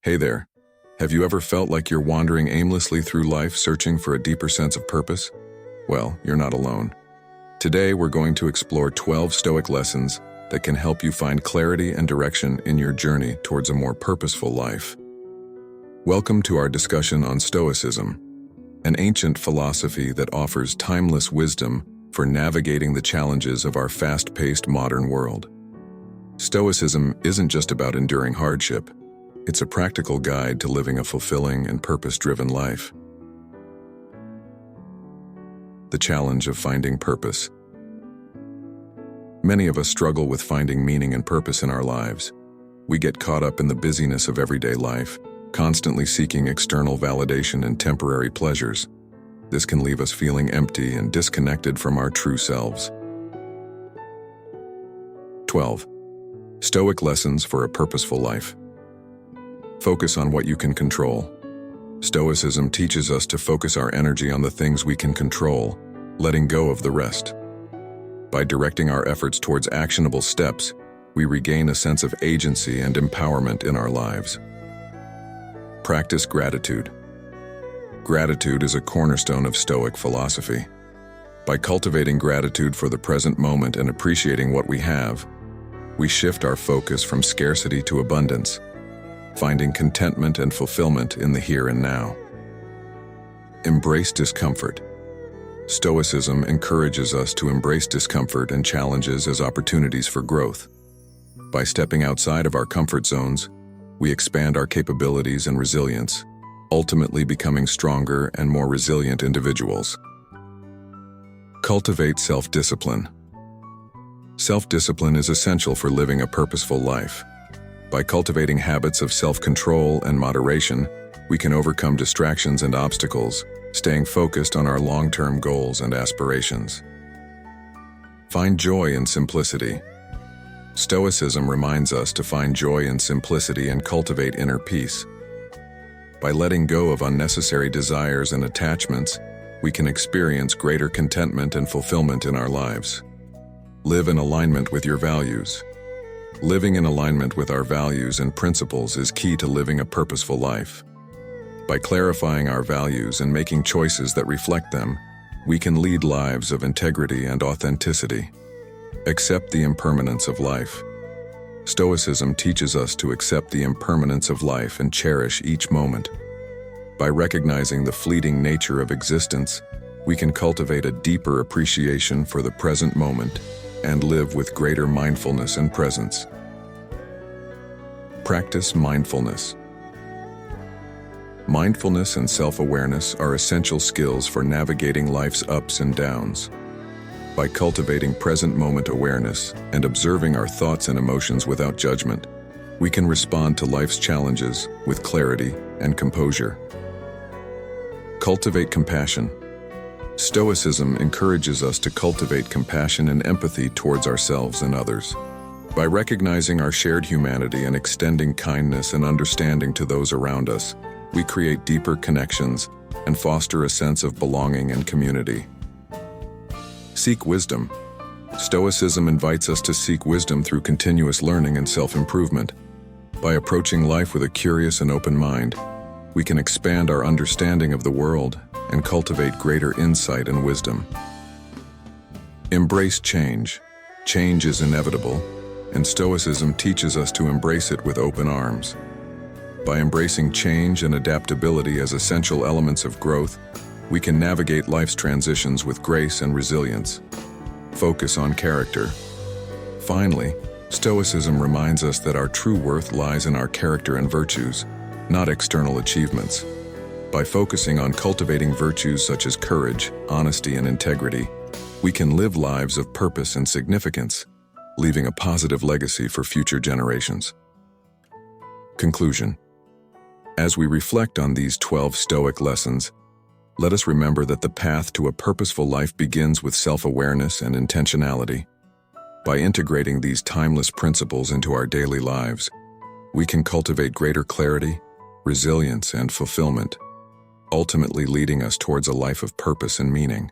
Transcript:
Hey there. Have you ever felt like you're wandering aimlessly through life searching for a deeper sense of purpose? Well, you're not alone. Today, we're going to explore 12 Stoic lessons that can help you find clarity and direction in your journey towards a more purposeful life. Welcome to our discussion on Stoicism, an ancient philosophy that offers timeless wisdom for navigating the challenges of our fast-paced modern world. Stoicism isn't just about enduring hardship. It's a practical guide to living a fulfilling and purpose-driven life. The challenge of finding purpose. Many of us struggle with finding meaning and purpose in our lives. We get caught up in the busyness of everyday life, constantly seeking external validation and temporary pleasures. This can leave us feeling empty and disconnected from our true selves. 12. Stoic lessons for a purposeful life. Focus on what you can control. Stoicism teaches us to focus our energy on the things we can control, letting go of the rest. By directing our efforts towards actionable steps, we regain a sense of agency and empowerment in our lives. Practice gratitude. Gratitude is a cornerstone of Stoic philosophy. By cultivating gratitude for the present moment and appreciating what we have, we shift our focus from scarcity to abundance, finding contentment and fulfillment in the here and now. Embrace discomfort. Stoicism encourages us to embrace discomfort and challenges as opportunities for growth. By stepping outside of our comfort zones, we expand our capabilities and resilience, ultimately becoming stronger and more resilient individuals. Cultivate self-discipline. Self-discipline is essential for living a purposeful life. By cultivating habits of self-control and moderation, we can overcome distractions and obstacles, staying focused on our long-term goals and aspirations. Find joy in simplicity. Stoicism reminds us to find joy in simplicity and cultivate inner peace. By letting go of unnecessary desires and attachments, we can experience greater contentment and fulfillment in our lives. Live in alignment with your values. Living in alignment with our values and principles is key to living a purposeful life. By clarifying our values and making choices that reflect them, we can lead lives of integrity and authenticity. Accept the impermanence of life. Stoicism teaches us to accept the impermanence of life and cherish each moment. By recognizing the fleeting nature of existence, we can cultivate a deeper appreciation for the present moment and live with greater mindfulness and presence. Practice mindfulness. Mindfulness and self-awareness are essential skills for navigating life's ups and downs. By cultivating present moment awareness and observing our thoughts and emotions without judgment, we can respond to life's challenges with clarity and composure. Cultivate compassion. Stoicism encourages us to cultivate compassion and empathy towards ourselves and others. By recognizing our shared humanity and extending kindness and understanding to those around us, we create deeper connections and foster a sense of belonging and community. Seek wisdom. Stoicism invites us to seek wisdom through continuous learning and self-improvement. By approaching life with a curious and open mind, we can expand our understanding of the world and cultivate greater insight and wisdom. Embrace change. Change is inevitable, and Stoicism teaches us to embrace it with open arms. By embracing change and adaptability as essential elements of growth, we can navigate life's transitions with grace and resilience. Focus on character. Finally, Stoicism reminds us that our true worth lies in our character and virtues, not external achievements. By focusing on cultivating virtues such as courage, honesty, and integrity, we can live lives of purpose and significance, leaving a positive legacy for future generations. Conclusion. As we reflect on these 12 Stoic lessons, let us remember that the path to a purposeful life begins with self-awareness and intentionality. By integrating these timeless principles into our daily lives, we can cultivate greater clarity, resilience, and fulfillment, ultimately leading us towards a life of purpose and meaning.